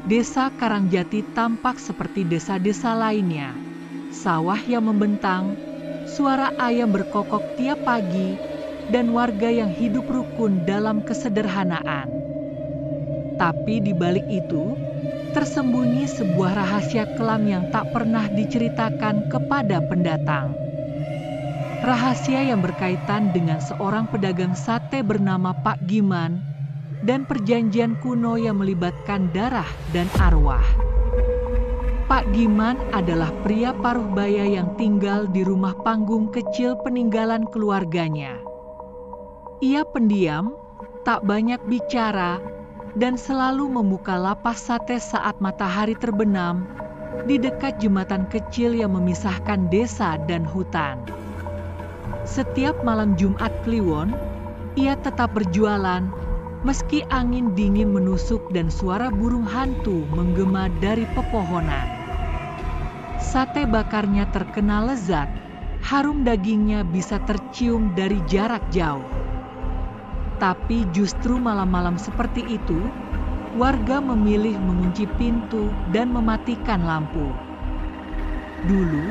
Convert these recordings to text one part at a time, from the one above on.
Desa Karangjati tampak seperti desa-desa lainnya. Sawah yang membentang, suara ayam berkokok tiap pagi, dan warga yang hidup rukun dalam kesederhanaan. Tapi di balik itu, tersembunyi sebuah rahasia kelam yang tak pernah diceritakan kepada pendatang. Rahasia yang berkaitan dengan seorang pedagang sate bernama Pak Giman dan perjanjian kuno yang melibatkan darah dan arwah. Pak Giman adalah pria paruh baya yang tinggal di rumah panggung kecil peninggalan keluarganya. Ia pendiam, tak banyak bicara, dan selalu membuka lapas sate saat matahari terbenam di dekat jembatan kecil yang memisahkan desa dan hutan. Setiap malam Jumat Kliwon, ia tetap berjualan meski angin dingin menusuk dan suara burung hantu menggema dari pepohonan. Sate bakarnya terkenal lezat, harum dagingnya bisa tercium dari jarak jauh. Tapi justru malam-malam seperti itu, warga memilih mengunci pintu dan mematikan lampu. Dulu,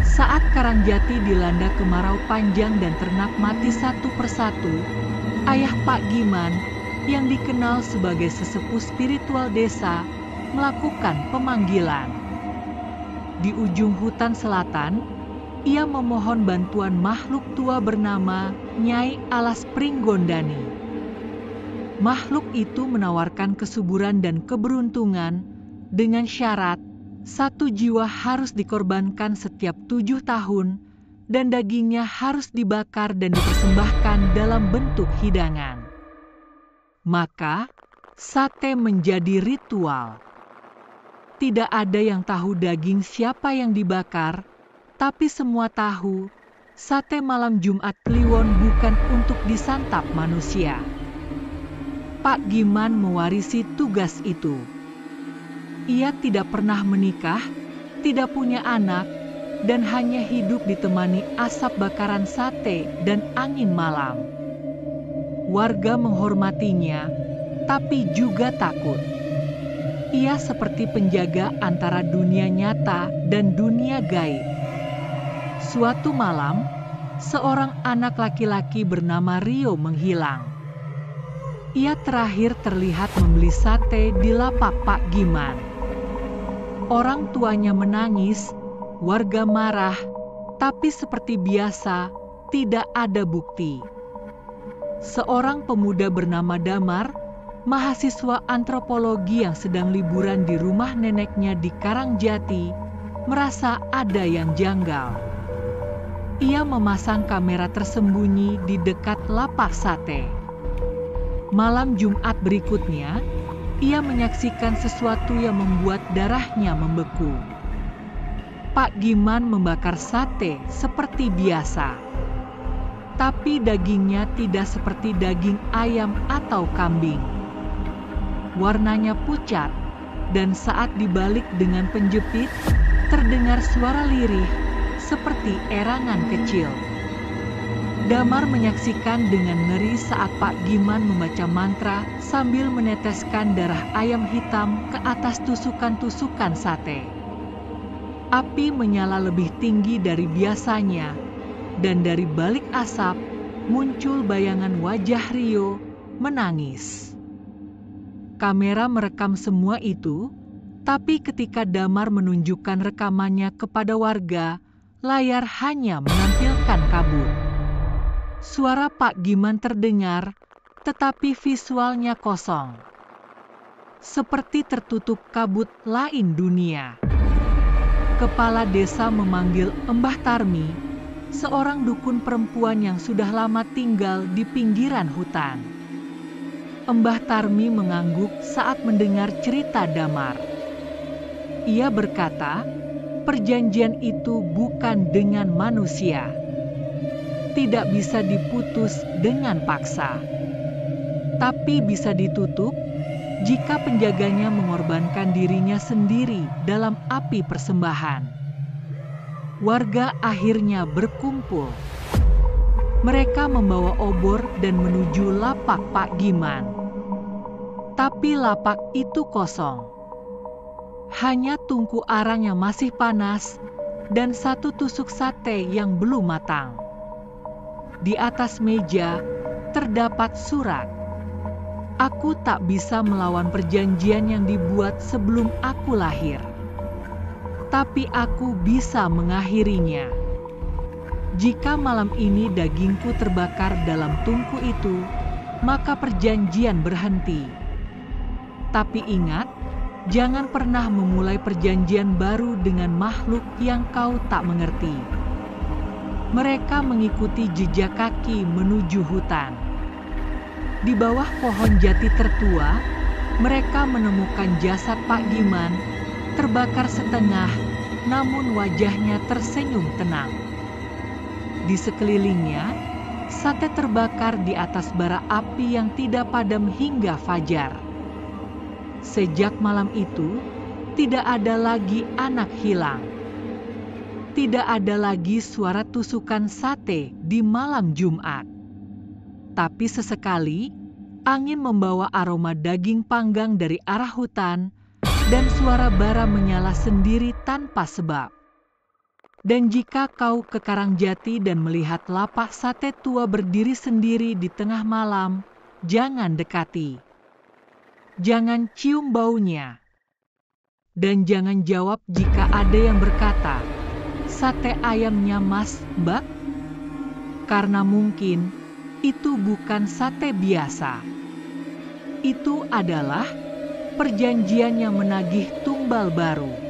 saat Karangjati dilanda kemarau panjang dan ternak mati satu persatu, ayah Pak Giman yang dikenal sebagai sesepuh spiritual desa melakukan pemanggilan. Di ujung hutan selatan, ia memohon bantuan makhluk tua bernama Nyai Alas Pringgondani. Makhluk itu menawarkan kesuburan dan keberuntungan dengan syarat satu jiwa harus dikorbankan setiap 7 tahun dan dagingnya harus dibakar dan dipersembahkan dalam bentuk hidangan. Maka, sate menjadi ritual. Tidak ada yang tahu daging siapa yang dibakar, tapi semua tahu, sate malam Jumat Kliwon bukan untuk disantap manusia. Pak Giman mewarisi tugas itu. Ia tidak pernah menikah, tidak punya anak, dan hanya hidup ditemani asap bakaran sate dan angin malam. Warga menghormatinya, tapi juga takut. Ia seperti penjaga antara dunia nyata dan dunia gaib. Suatu malam, seorang anak laki-laki bernama Rio menghilang. Ia terakhir terlihat membeli sate di lapak Pak Giman. Orang tuanya menangis, warga marah, tapi seperti biasa, tidak ada bukti. Seorang pemuda bernama Damar, mahasiswa antropologi yang sedang liburan di rumah neneknya di Karangjati, merasa ada yang janggal. Ia memasang kamera tersembunyi di dekat lapak sate. Malam Jumat berikutnya, ia menyaksikan sesuatu yang membuat darahnya membeku. Pak Giman membakar sate seperti biasa. Tapi dagingnya tidak seperti daging ayam atau kambing. Warnanya pucat, dan saat dibalik dengan penjepit, terdengar suara lirih seperti erangan kecil. Damar menyaksikan dengan ngeri saat Pak Giman membaca mantra sambil meneteskan darah ayam hitam ke atas tusukan-tusukan sate. Api menyala lebih tinggi dari biasanya, dan dari balik asap muncul bayangan wajah Rio menangis. Kamera merekam semua itu, tapi ketika Damar menunjukkan rekamannya kepada warga, layar hanya menampilkan kabut. Suara Pak Giman terdengar, tetapi visualnya kosong. Seperti tertutup kabut lain dunia. Kepala desa memanggil Embah Tarmi, seorang dukun perempuan yang sudah lama tinggal di pinggiran hutan. Embah Tarmi mengangguk saat mendengar cerita Damar. Ia berkata, perjanjian itu bukan dengan manusia. Tidak bisa diputus dengan paksa. Tapi bisa ditutup jika penjaganya mengorbankan dirinya sendiri dalam api persembahan. Warga akhirnya berkumpul. Mereka membawa obor dan menuju lapak Pak Giman. Tapi lapak itu kosong. Hanya tungku arang yang masih panas dan satu tusuk sate yang belum matang. Di atas meja terdapat surat. Aku tak bisa melawan perjanjian yang dibuat sebelum aku lahir, tapi aku bisa mengakhirinya. Jika malam ini dagingku terbakar dalam tungku itu, maka perjanjian berhenti. Tapi ingat, jangan pernah memulai perjanjian baru dengan makhluk yang kau tak mengerti. Mereka mengikuti jejak kaki menuju hutan. Di bawah pohon jati tertua, mereka menemukan jasad Pak Giman, terbakar setengah, namun wajahnya tersenyum tenang. Di sekelilingnya, sate terbakar di atas bara api yang tidak padam hingga fajar. Sejak malam itu, tidak ada lagi anak hilang. Tidak ada lagi suara tusukan sate di malam Jumat. Tapi sesekali, angin membawa aroma daging panggang dari arah hutan, dan suara bara menyala sendiri tanpa sebab. Dan jika kau ke Karangjati dan melihat lapak sate tua berdiri sendiri di tengah malam, jangan dekati. Jangan cium baunya. Dan jangan jawab jika ada yang berkata, "Sate ayamnya Mas, Mbak?" Karena mungkin itu bukan sate biasa. Itu adalah perjanjian yang menagih tumbal baru.